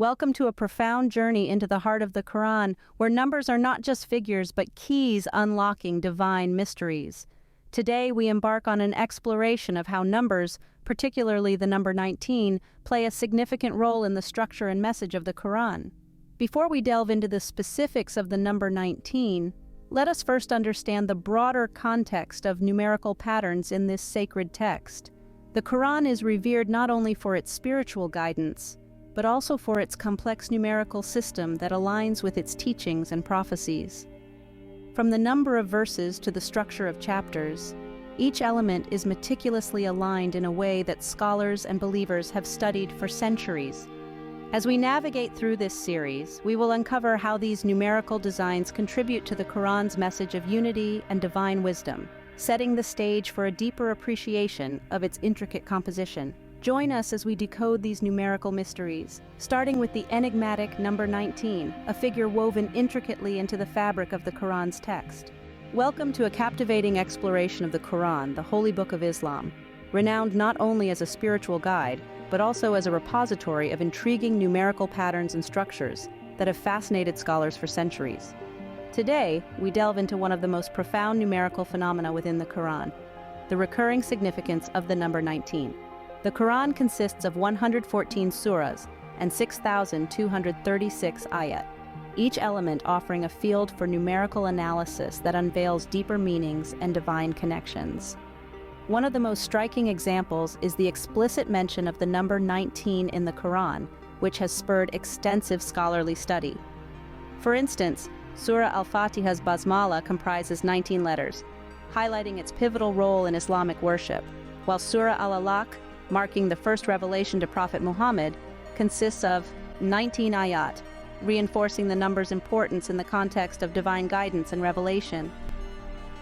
Welcome to a profound journey into the heart of the Quran, where numbers are not just figures but keys unlocking divine mysteries. Today we embark on an exploration of how numbers, particularly the number 19, play a significant role in the structure and message of the Quran. Before we delve into the specifics of the number 19, let us first understand the broader context of numerical patterns in this sacred text. The Quran is revered not only for its spiritual guidance, but also for its complex numerical system that aligns with its teachings and prophecies. From the number of verses to the structure of chapters, each element is meticulously aligned in a way that scholars and believers have studied for centuries. As we navigate through this series, we will uncover how these numerical designs contribute to the Quran's message of unity and divine wisdom, setting the stage for a deeper appreciation of its intricate composition. Join us as we decode these numerical mysteries, starting with the enigmatic number 19, a figure woven intricately into the fabric of the Quran's text. Welcome to a captivating exploration of the Quran, the holy book of Islam, renowned not only as a spiritual guide, but also as a repository of intriguing numerical patterns and structures that have fascinated scholars for centuries. Today, we delve into one of the most profound numerical phenomena within the Quran, the recurring significance of the number 19. The Quran consists of 114 surahs and 6,236 ayat, each element offering a field for numerical analysis that unveils deeper meanings and divine connections. One of the most striking examples is the explicit mention of the number 19 in the Quran, which has spurred extensive scholarly study. For instance, Surah Al-Fatiha's basmala comprises 19 letters, highlighting its pivotal role in Islamic worship, while Surah Al-Alaq, marking the first revelation to Prophet Muhammad, consists of 19 ayat, reinforcing the number's importance in the context of divine guidance and revelation.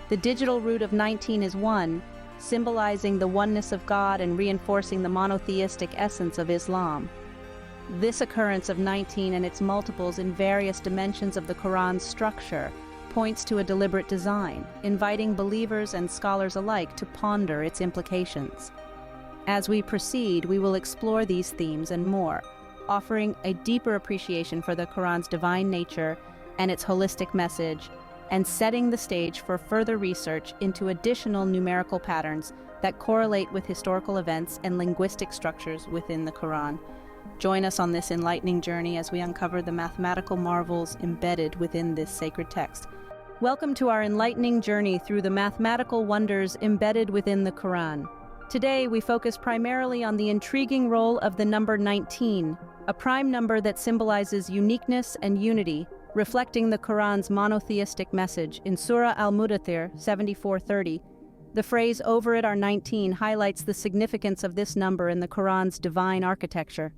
The digital root of 19 is 1, symbolizing the oneness of God and reinforcing the monotheistic essence of Islam. This occurrence of 19 and its multiples in various dimensions of the Quran's structure points to a deliberate design, inviting believers and scholars alike to ponder its implications. As we proceed, we will explore these themes and more, offering a deeper appreciation for the Quran's divine nature and its holistic message, and setting the stage for further research into additional numerical patterns that correlate with historical events and linguistic structures within the Quran. Join us on this enlightening journey as we uncover the mathematical marvels embedded within this sacred text. Welcome to our enlightening journey through the mathematical wonders embedded within the Quran. Today, we focus primarily on the intriguing role of the number 19, a prime number that symbolizes uniqueness and unity, reflecting the Quran's monotheistic message. In Surah Al-Mudathir 74:30, the phrase "over it are 19" highlights the significance of this number in the Quran's divine architecture.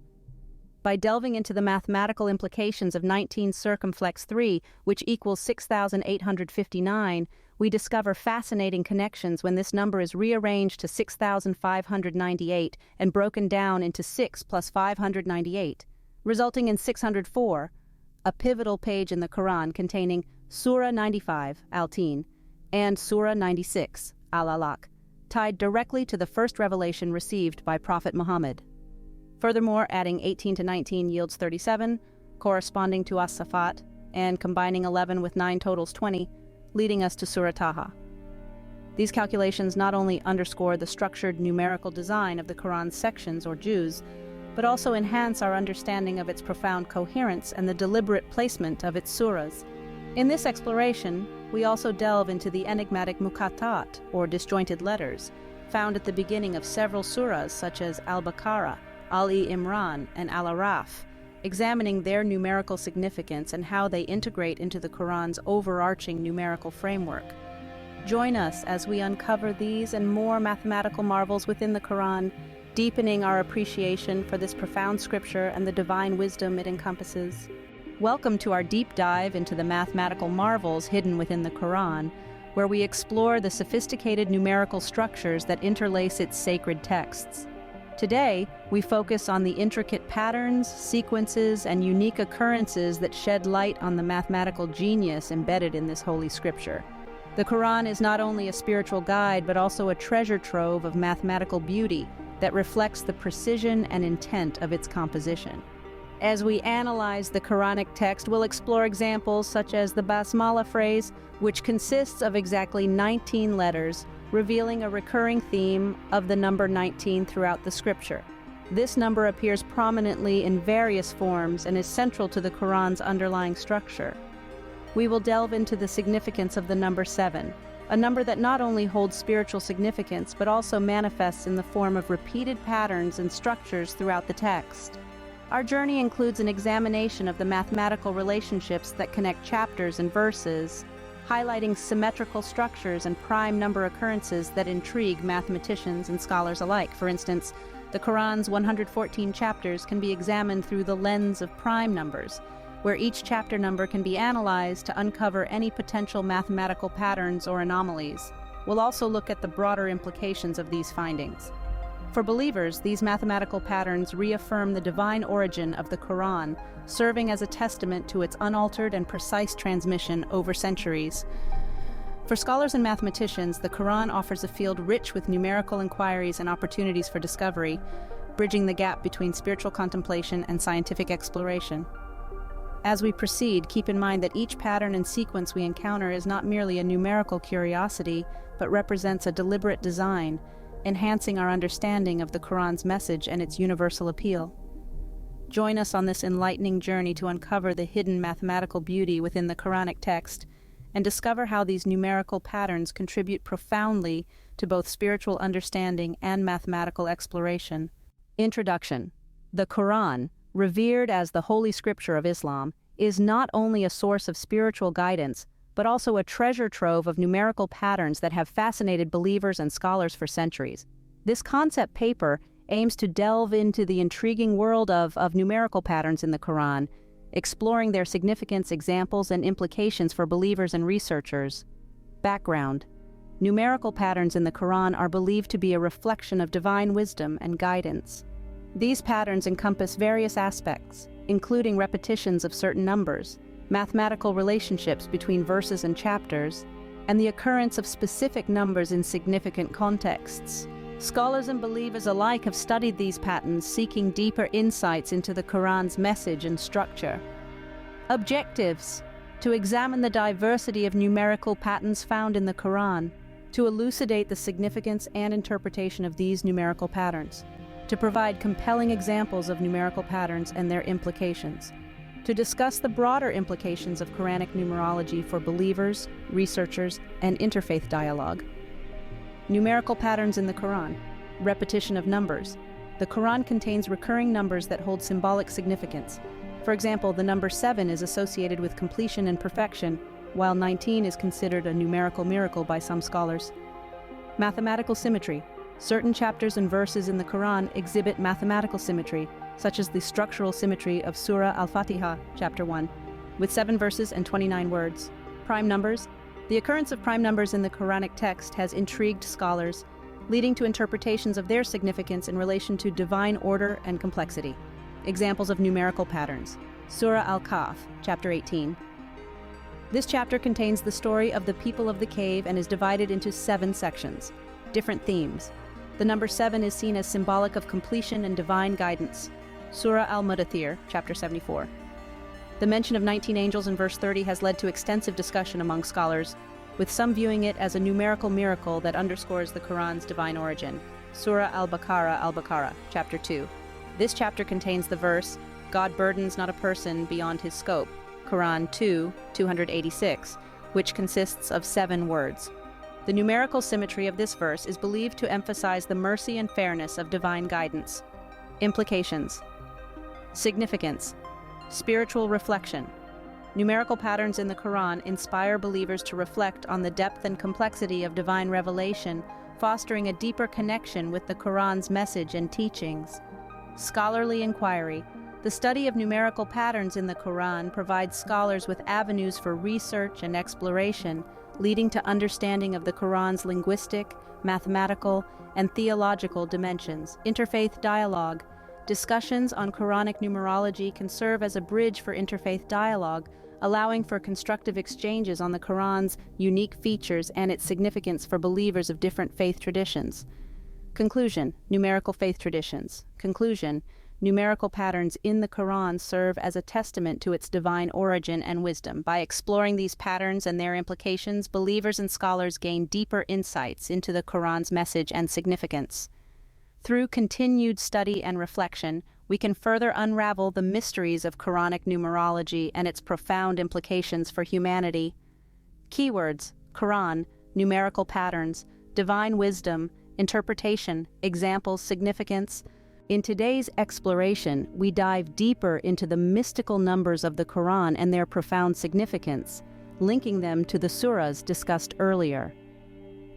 By delving into the mathematical implications of 19 circumflex 3, which equals 6,859, we discover fascinating connections when this number is rearranged to 6,598 and broken down into 6 plus 598, resulting in 604, a pivotal page in the Quran containing Surah 95, Al-Tin, and Surah 96, Al-Alaq, tied directly to the first revelation received by Prophet Muhammad. Furthermore, adding 18 to 19 yields 37, corresponding to As-Safat, and combining 11 with 9 totals 20, leading us to Surah Taha. These calculations not only underscore the structured numerical design of the Quran's sections or juz, but also enhance our understanding of its profound coherence and the deliberate placement of its surahs. In this exploration, we also delve into the enigmatic muqattat, or disjointed letters, found at the beginning of several surahs such as Al-Baqarah, Al-Imran, and Al-Araf, examining their numerical significance and how they integrate into the Quran's overarching numerical framework. Join us as we uncover these and more mathematical marvels within the Quran, deepening our appreciation for this profound scripture and the divine wisdom it encompasses. Welcome to our deep dive into the mathematical marvels hidden within the Quran, where we explore the sophisticated numerical structures that interlace its sacred texts. Today, we focus on the intricate patterns, sequences, and unique occurrences that shed light on the mathematical genius embedded in this holy scripture. The Quran is not only a spiritual guide, but also a treasure trove of mathematical beauty that reflects the precision and intent of its composition. As we analyze the Quranic text, we'll explore examples such as the basmala phrase, which consists of exactly 19 letters, revealing a recurring theme of the number 19 throughout the scripture. This number appears prominently in various forms and is central to the Quran's underlying structure. We will delve into the significance of the number 7, a number that not only holds spiritual significance but also manifests in the form of repeated patterns and structures throughout the text. Our journey includes an examination of the mathematical relationships that connect chapters and verses, highlighting symmetrical structures and prime number occurrences that intrigue mathematicians and scholars alike. For instance, the Quran's 114 chapters can be examined through the lens of prime numbers, where each chapter number can be analyzed to uncover any potential mathematical patterns or anomalies. We'll also look at the broader implications of these findings. For believers, these mathematical patterns reaffirm the divine origin of the Quran, serving as a testament to its unaltered and precise transmission over centuries. For scholars and mathematicians, the Quran offers a field rich with numerical inquiries and opportunities for discovery, bridging the gap between spiritual contemplation and scientific exploration. As we proceed, keep in mind that each pattern and sequence we encounter is not merely a numerical curiosity, but represents a deliberate design, enhancing our understanding of the Quran's message and its universal appeal. Join us on this enlightening journey to uncover the hidden mathematical beauty within the Quranic text and discover how these numerical patterns contribute profoundly to both spiritual understanding and mathematical exploration. Introduction. The Quran, revered as the Holy Scripture of Islam, is not only a source of spiritual guidance, but also a treasure trove of numerical patterns that have fascinated believers and scholars for centuries. This concept paper aims to delve into the intriguing world of numerical patterns in the Quran, exploring their significance, examples, and implications for believers and researchers. Background. Numerical patterns in the Quran are believed to be a reflection of divine wisdom and guidance. These patterns encompass various aspects, including repetitions of certain numbers, mathematical relationships between verses and chapters, and the occurrence of specific numbers in significant contexts. Scholars and believers alike have studied these patterns, seeking deeper insights into the Quran's message and structure. Objectives: to examine the diversity of numerical patterns found in the Quran, to elucidate the significance and interpretation of these numerical patterns, to provide compelling examples of numerical patterns and their implications, to discuss the broader implications of Quranic numerology for believers, researchers, and interfaith dialogue. Numerical patterns in the Quran. Repetition of numbers. The Quran contains recurring numbers that hold symbolic significance. For example, the number 7 is associated with completion and perfection, while 19 is considered a numerical miracle by some scholars. Mathematical symmetry. Certain chapters and verses in the Quran exhibit mathematical symmetry, such as the structural symmetry of Surah Al-Fatiha, chapter 1, with 7 verses and 29 words. Prime numbers. The occurrence of prime numbers in the Quranic text has intrigued scholars, leading to interpretations of their significance in relation to divine order and complexity. Examples of numerical patterns. Surah Al-Kahf, chapter 18. This chapter contains the story of the people of the cave and is divided into 7 sections. Different themes. The number 7 is seen as symbolic of completion and divine guidance. Surah Al-Mudaththir, chapter 74. The mention of 19 angels in verse 30 has led to extensive discussion among scholars, with some viewing it as a numerical miracle that underscores the Quran's divine origin. Surah Al-Baqarah, chapter 2. This chapter contains the verse, "God burdens not a person beyond his scope," Quran 2:286, which consists of 7 words. The numerical symmetry of this verse is believed to emphasize the mercy and fairness of divine guidance. Implications. Significance. Spiritual reflection. Numerical patterns in the Quran inspire believers to reflect on the depth and complexity of divine revelation, fostering a deeper connection with the Quran's message and teachings. Scholarly inquiry. The study of numerical patterns in the Quran provides scholars with avenues for research and exploration, leading to understanding of the Quran's linguistic, mathematical, and theological dimensions. Interfaith dialogue. Discussions on Quranic numerology can serve as a bridge for interfaith dialogue, allowing for constructive exchanges on the Quran's unique features and its significance for believers of different faith traditions. Conclusion. Numerical faith traditions. Conclusion. numerical patterns in the Quran serve as a testament to its divine origin and wisdom. By exploring these patterns and their implications, believers and scholars gain deeper insights into the Quran's message and significance. Through continued study and reflection, we can further unravel the mysteries of Quranic numerology and its profound implications for humanity. Keywords: Quran, numerical patterns, divine wisdom, interpretation, examples, significance. In today's exploration, we dive deeper into the mystical numbers of the Quran and their profound significance, linking them to the surahs discussed earlier.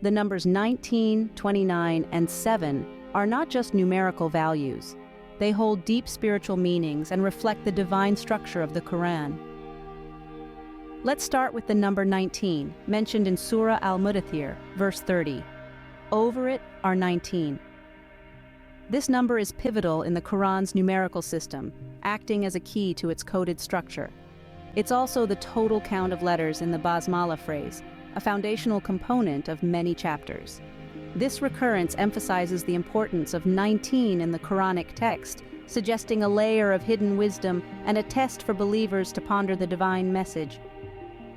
The numbers 19, 29, and 7 are not just numerical values. They hold deep spiritual meanings and reflect the divine structure of the Quran. Let's start with the number 19, mentioned in Surah Al-Mudaththir, verse 30. Over it are 19. This number is pivotal in the Quran's numerical system, acting as a key to its coded structure. It's also the total count of letters in the basmala phrase, a foundational component of many chapters. This recurrence emphasizes the importance of 19 in the Quranic text, suggesting a layer of hidden wisdom and a test for believers to ponder the divine message.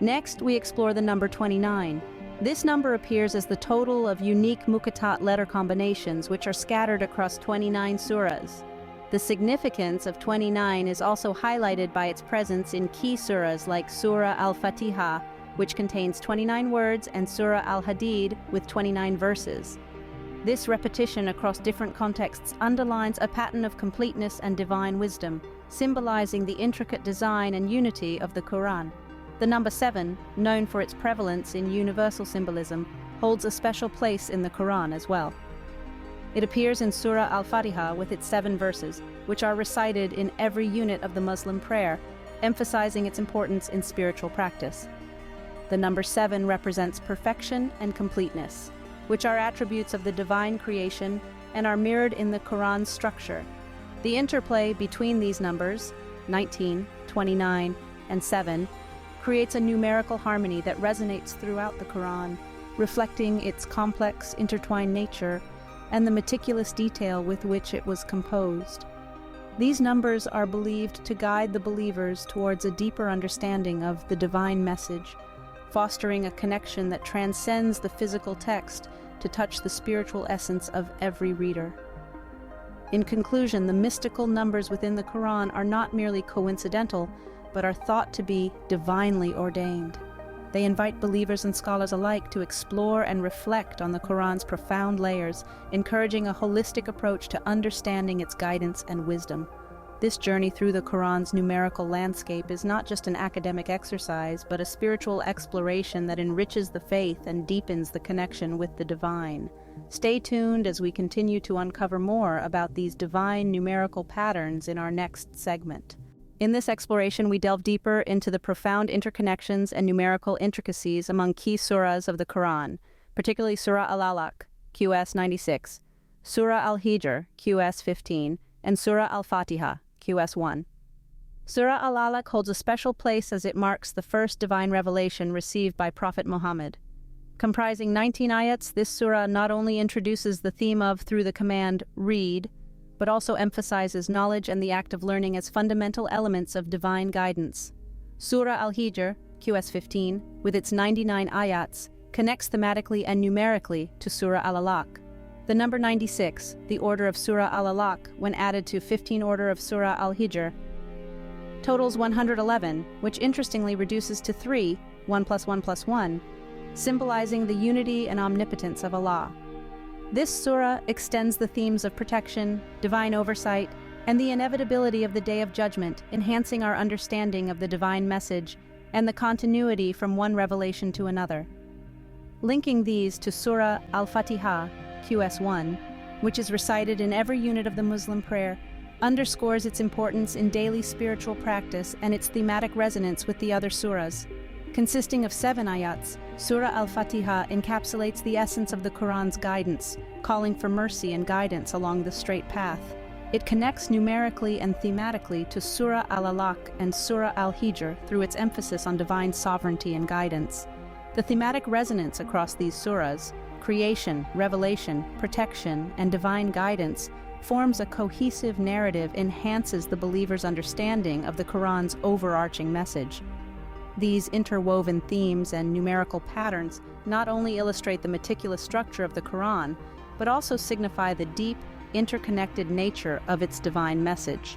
Next, we explore the number 29. This number appears as the total of unique muqatat letter combinations which are scattered across 29 surahs. The significance of 29 is also highlighted by its presence in key surahs like Surah Al-Fatiha, which contains 29 words, and Surah Al-Hadid with 29 verses. This repetition across different contexts underlines a pattern of completeness and divine wisdom, symbolizing the intricate design and unity of the Quran. The number 7, known for its prevalence in universal symbolism, holds a special place in the Quran as well. It appears in Surah Al-Fatiha with its 7 verses, which are recited in every unit of the Muslim prayer, emphasizing its importance in spiritual practice. The number 7 represents perfection and completeness, which are attributes of the divine creation and are mirrored in the Quran's structure. The interplay between these numbers, 19, 29, and 7, creates a numerical harmony that resonates throughout the Quran, reflecting its complex, intertwined nature and the meticulous detail with which it was composed. These numbers are believed to guide the believers towards a deeper understanding of the divine message, fostering a connection that transcends the physical text to touch the spiritual essence of every reader. In conclusion, the mystical numbers within the Quran are not merely coincidental, but are thought to be divinely ordained. They invite believers and scholars alike to explore and reflect on the Quran's profound layers, encouraging a holistic approach to understanding its guidance and wisdom. This journey through the Quran's numerical landscape is not just an academic exercise, but a spiritual exploration that enriches the faith and deepens the connection with the divine. Stay tuned as we continue to uncover more about these divine numerical patterns in our next segment. In this exploration, we delve deeper into the profound interconnections and numerical intricacies among key surahs of the Quran, particularly Surah Al-Alaq, QS 96, Surah Al-Hijr, QS 15, and Surah Al-Fatiha, QS 1. Surah Al-Alaq holds a special place as it marks the first divine revelation received by Prophet Muhammad. Comprising 19 ayats, this surah not only introduces the theme of through the command, read, but also emphasizes knowledge and the act of learning as fundamental elements of divine guidance. Surah Al-Hijr, QS 15, with its 99 ayats, connects thematically and numerically to Surah Al-Alaq. The number 96, the order of Surah Al-Alaq, when added to 15 order of Surah Al-Hijr, totals 111, which interestingly reduces to 3, 1 plus 1 plus 1, symbolizing the unity and omnipotence of Allah. This surah extends the themes of protection, divine oversight, and the inevitability of the Day of Judgment, enhancing our understanding of the divine message and the continuity from one revelation to another. Linking these to Surah Al-Fatiha, QS 1, which is recited in every unit of the Muslim prayer, underscores its importance in daily spiritual practice and its thematic resonance with the other surahs. Consisting of 7 ayats, Surah Al-Fatiha encapsulates the essence of the Quran's guidance, calling for mercy and guidance along the straight path. It connects numerically and thematically to Surah Al-Alaq and Surah Al-Hijr through its emphasis on divine sovereignty and guidance. The thematic resonance across these surahs, creation, revelation, protection, and divine guidance, forms a cohesive narrative, enhances the believer's understanding of the Quran's overarching message. These interwoven themes and numerical patterns not only illustrate the meticulous structure of the Quran, but also signify the deep, interconnected nature of its divine message.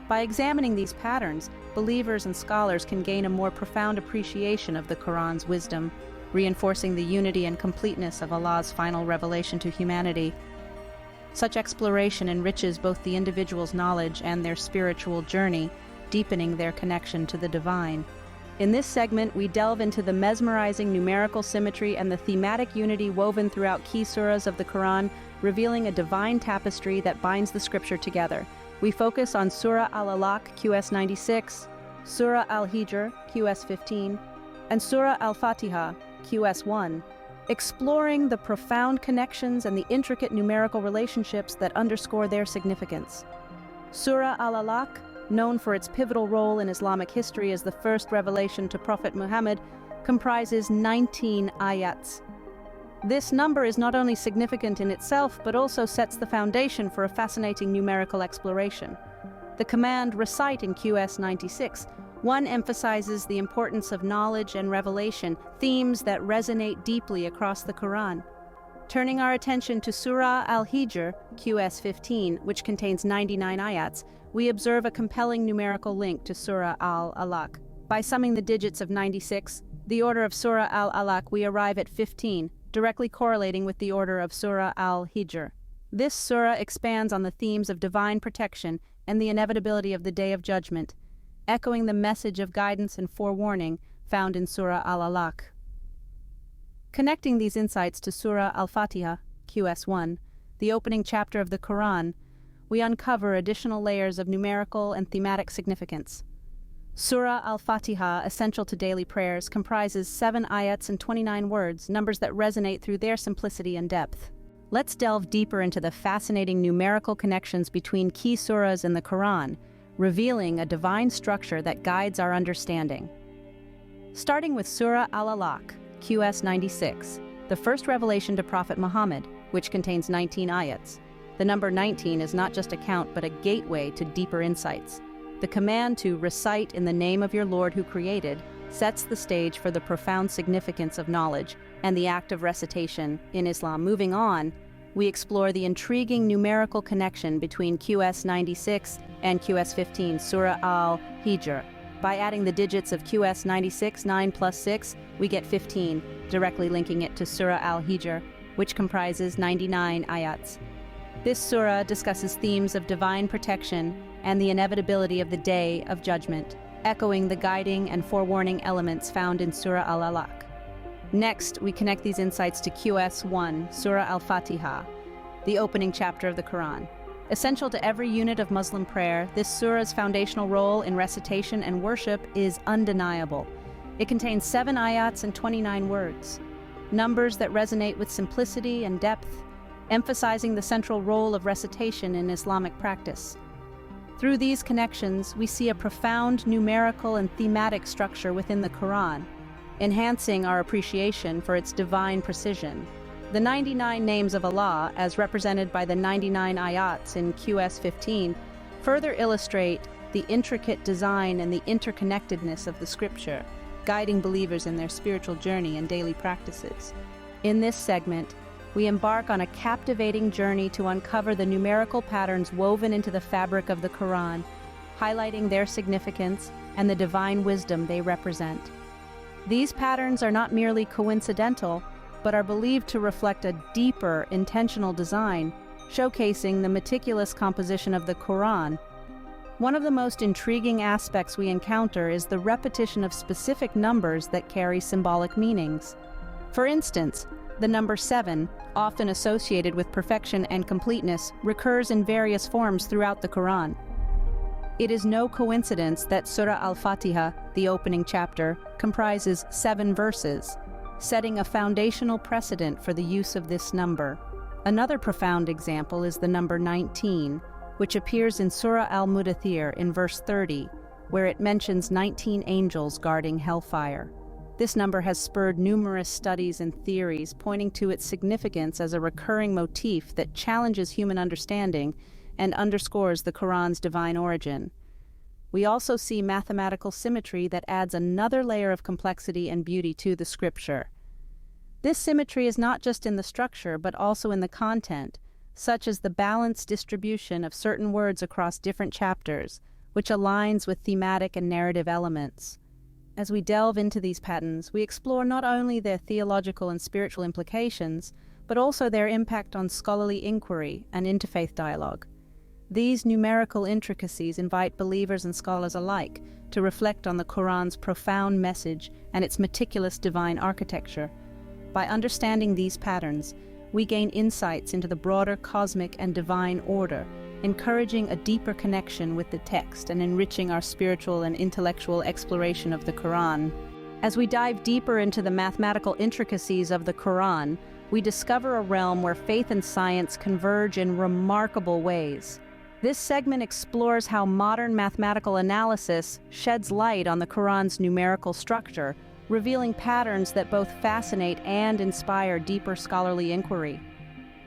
By examining these patterns, believers and scholars can gain a more profound appreciation of the Quran's wisdom, reinforcing the unity and completeness of Allah's final revelation to humanity. Such exploration enriches both the individual's knowledge and their spiritual journey, deepening their connection to the divine. In this segment, we delve into the mesmerizing numerical symmetry and the thematic unity woven throughout key surahs of the Quran, revealing a divine tapestry that binds the scripture together. We focus on Surah Al-Alaq, QS 96, Surah Al-Hijr, QS 15, and Surah Al-Fatiha, QS 1, exploring the profound connections and the intricate numerical relationships that underscore their significance. Surah Al-Alaq, known for its pivotal role in Islamic history as the first revelation to Prophet Muhammad, comprises 19 ayats. This number is not only significant in itself, but also sets the foundation for a fascinating numerical exploration. The command recite in QS 96, one emphasizes the importance of knowledge and revelation, themes that resonate deeply across the Quran. Turning our attention to Surah Al-Hijr, QS 15, which contains 99 ayats, we observe a compelling numerical link to Surah Al-Alaq. By summing the digits of 96, the order of Surah Al-Alaq, we arrive at 15, directly correlating with the order of Surah Al-Hijr. This surah expands on the themes of divine protection and the inevitability of the Day of Judgment, echoing the message of guidance and forewarning found in Surah Al-Alaq. Connecting these insights to Surah Al-Fatiha, QS 1, the opening chapter of the Quran, we uncover additional layers of numerical and thematic significance. Surah Al-Fatiha, essential to daily prayers, comprises 7 ayats and 29 words, numbers that resonate through their simplicity and depth. Let's delve deeper into the fascinating numerical connections between key surahs in the Quran, revealing a divine structure that guides our understanding. Starting with Surah Al-Alaq, QS 96, the first revelation to Prophet Muhammad, which contains 19 ayats. The number 19 is not just a count, but a gateway to deeper insights. The command to recite in the name of your Lord who created sets the stage for the profound significance of knowledge and the act of recitation in Islam. Moving on, we explore the intriguing numerical connection between QS 96 and QS 15, Surah Al-Hijr. By adding the digits of QS 96, 9 plus 6, we get 15, directly linking it to Surah Al-Hijr, which comprises 99 ayats. This surah discusses themes of divine protection and the inevitability of the Day of Judgment, echoing the guiding and forewarning elements found in Surah Al-Alaq. Next, we connect these insights to QS 1, Surah Al-Fatiha, the opening chapter of the Quran. Essential to every unit of Muslim prayer, this surah's foundational role in recitation and worship is undeniable. It contains 7 ayats and 29 words, numbers that resonate with simplicity and depth, emphasizing the central role of recitation in Islamic practice. Through these connections, we see a profound numerical and thematic structure within the Quran, enhancing our appreciation for its divine precision. The 99 names of Allah, as represented by the 99 ayats in QS 15, further illustrate the intricate design and the interconnectedness of the scripture, guiding believers in their spiritual journey and daily practices. In this segment, we embark on a captivating journey to uncover the numerical patterns woven into the fabric of the Quran, highlighting their significance and the divine wisdom they represent. These patterns are not merely coincidental, but are believed to reflect a deeper, intentional design, showcasing the meticulous composition of the Quran. One of the most intriguing aspects we encounter is the repetition of specific numbers that carry symbolic meanings. For instance, the number 7, often associated with perfection and completeness, recurs in various forms throughout the Quran. It is no coincidence that Surah Al-Fatiha, the opening chapter, comprises 7 verses, setting a foundational precedent for the use of this number. Another profound example is the number 19, which appears in Surah Al-Mudaththir in verse 30, where it mentions 19 angels guarding hellfire. This number has spurred numerous studies and theories, pointing to its significance as a recurring motif that challenges human understanding and underscores the Quran's divine origin. We also see mathematical symmetry that adds another layer of complexity and beauty to the scripture. This symmetry is not just in the structure, but also in the content, such as the balanced distribution of certain words across different chapters, which aligns with thematic and narrative elements. As we delve into these patterns, we explore not only their theological and spiritual implications, but also their impact on scholarly inquiry and interfaith dialogue. These numerical intricacies invite believers and scholars alike to reflect on the Quran's profound message and its meticulous divine architecture. By understanding these patterns, we gain insights into the broader cosmic and divine order, encouraging a deeper connection with the text and enriching our spiritual and intellectual exploration of the Quran. As we dive deeper into the mathematical intricacies of the Quran, we discover a realm where faith and science converge in remarkable ways. This segment explores how modern mathematical analysis sheds light on the Quran's numerical structure, revealing patterns that both fascinate and inspire deeper scholarly inquiry.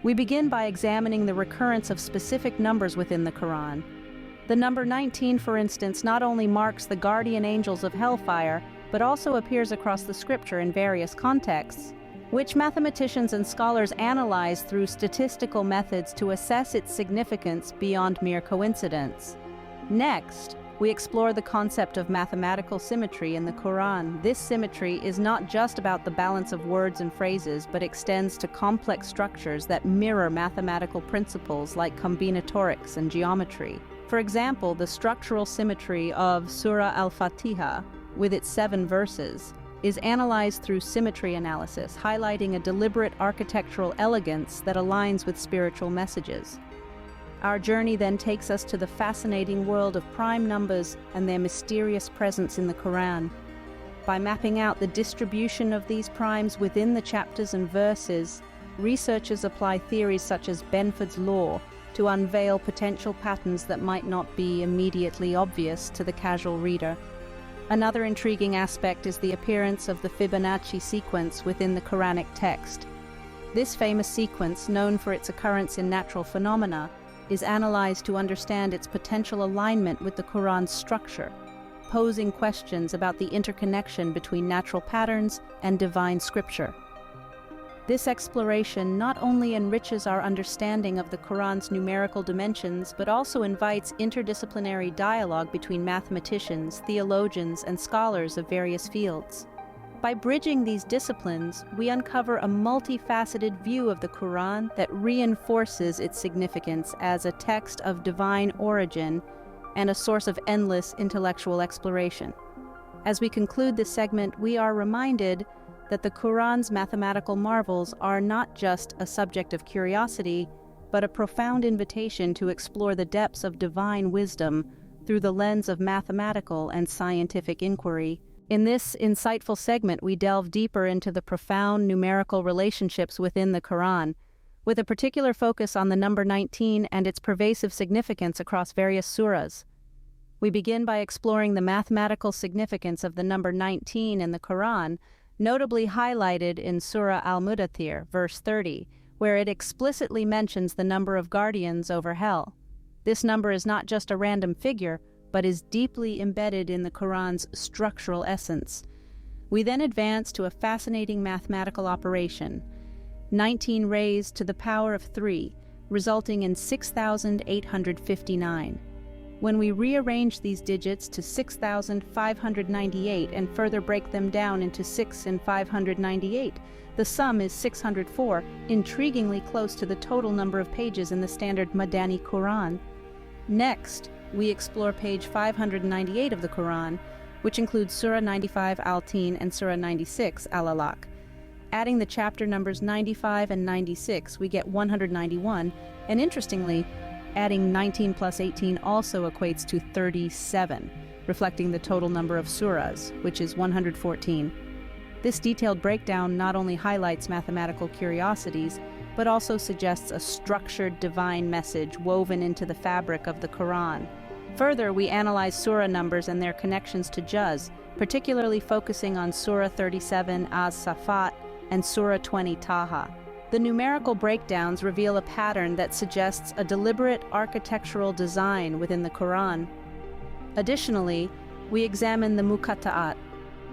We begin by examining the recurrence of specific numbers within the Quran. The number 19, for instance, not only marks the guardian angels of hellfire, but also appears across the scripture in various contexts, which mathematicians and scholars analyze through statistical methods to assess its significance beyond mere coincidence. Next, we explore the concept of mathematical symmetry in the Quran. This symmetry is not just about the balance of words and phrases, but extends to complex structures that mirror mathematical principles like combinatorics and geometry. For example, the structural symmetry of Surah Al-Fatiha, with its 7 verses, is analyzed through symmetry analysis, highlighting a deliberate architectural elegance that aligns with spiritual messages. Our journey then takes us to the fascinating world of prime numbers and their mysterious presence in the Quran. By mapping out the distribution of these primes within the chapters and verses, researchers apply theories such as Benford's law to unveil potential patterns that might not be immediately obvious to the casual reader. Another intriguing aspect is the appearance of the Fibonacci sequence within the Quranic text. This famous sequence, known for its occurrence in natural phenomena, is analyzed to understand its potential alignment with the Quran's structure, posing questions about the interconnection between natural patterns and divine scripture. This exploration not only enriches our understanding of the Quran's numerical dimensions, but also invites interdisciplinary dialogue between mathematicians, theologians, and scholars of various fields. By bridging these disciplines, we uncover a multifaceted view of the Quran that reinforces its significance as a text of divine origin and a source of endless intellectual exploration. As we conclude this segment, we are reminded that the Quran's mathematical marvels are not just a subject of curiosity, but a profound invitation to explore the depths of divine wisdom through the lens of mathematical and scientific inquiry. In this insightful segment, we delve deeper into the profound numerical relationships within the Quran, with a particular focus on the number 19 and its pervasive significance across various surahs. We begin by exploring the mathematical significance of the number 19 in the Quran, notably highlighted in Surah Al-Mudathir, verse 30, where it explicitly mentions the number of guardians over hell. This number is not just a random figure, but is deeply embedded in the Quran's structural essence. We then advance to a fascinating mathematical operation, 19 raised to the power of 3, resulting in 6,859. When we rearrange these digits to 6,598 and further break them down into 6 and 598, the sum is 604, intriguingly close to the total number of pages in the standard Madani Quran. Next, we explore page 598 of the Quran, which includes Surah 95 Al-Tin and Surah 96 Al-Alaq. Adding the chapter numbers 95 and 96, we get 191, and interestingly, adding 19 plus 18 also equates to 37, reflecting the total number of surahs, which is 114. This detailed breakdown not only highlights mathematical curiosities, but also suggests a structured divine message woven into the fabric of the Quran. Further, we analyze surah numbers and their connections to juz, particularly focusing on Surah 37 Az-Safat and Surah 20 Taha. The numerical breakdowns reveal a pattern that suggests a deliberate architectural design within the Quran. Additionally, we examine the muqatta'at,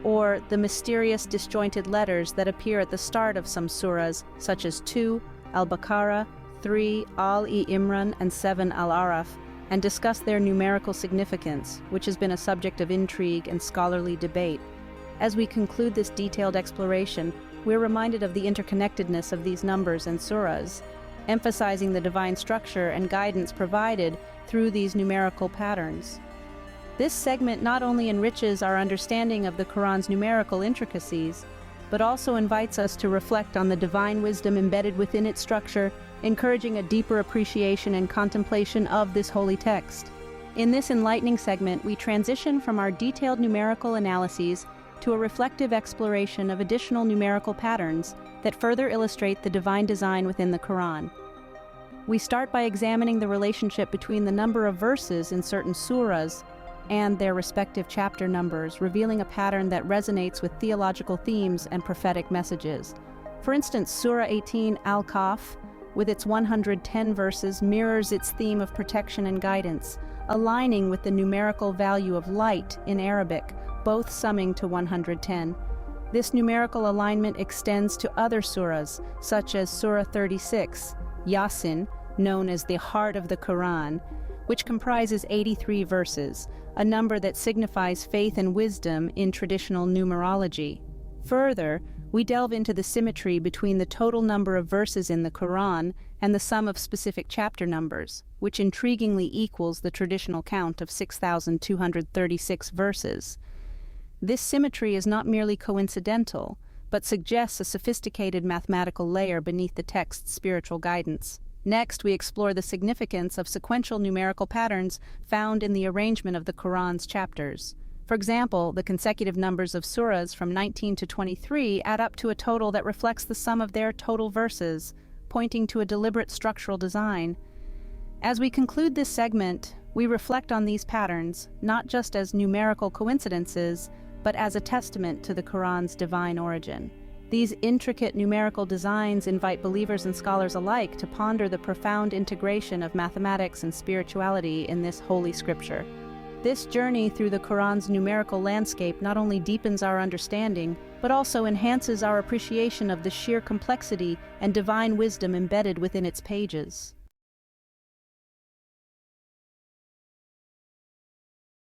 or the mysterious disjointed letters that appear at the start of some surahs, such as 2 Al-Baqarah, 3 Al-Imran, and 7 Al-Araf, and discuss their numerical significance, which has been a subject of intrigue and scholarly debate. As we conclude this detailed exploration, we're reminded of the interconnectedness of these numbers and surahs, emphasizing the divine structure and guidance provided through these numerical patterns. This segment not only enriches our understanding of the Quran's numerical intricacies, but also invites us to reflect on the divine wisdom embedded within its structure, encouraging a deeper appreciation and contemplation of this holy text. In this enlightening segment, we transition from our detailed numerical analyses to a reflective exploration of additional numerical patterns that further illustrate the divine design within the Quran. We start by examining the relationship between the number of verses in certain surahs and their respective chapter numbers, revealing a pattern that resonates with theological themes and prophetic messages. For instance, Surah 18 Al-Kahf, with its 110 verses, mirrors its theme of protection and guidance, aligning with the numerical value of light in Arabic, both summing to 110. This numerical alignment extends to other surahs, such as Surah 36, Yasin, known as the heart of the Quran, which comprises 83 verses, a number that signifies faith and wisdom in traditional numerology. Further, we delve into the symmetry between the total number of verses in the Quran and the sum of specific chapter numbers, which intriguingly equals the traditional count of 6,236 verses. This symmetry is not merely coincidental, but suggests a sophisticated mathematical layer beneath the text's spiritual guidance. Next, we explore the significance of sequential numerical patterns found in the arrangement of the Quran's chapters. For example, the consecutive numbers of surahs from 19 to 23 add up to a total that reflects the sum of their total verses, pointing to a deliberate structural design. As we conclude this segment, we reflect on these patterns, not just as numerical coincidences, but as a testament to the Quran's divine origin. These intricate numerical designs invite believers and scholars alike to ponder the profound integration of mathematics and spirituality in this holy scripture. This journey through the Quran's numerical landscape not only deepens our understanding, but also enhances our appreciation of the sheer complexity and divine wisdom embedded within its pages.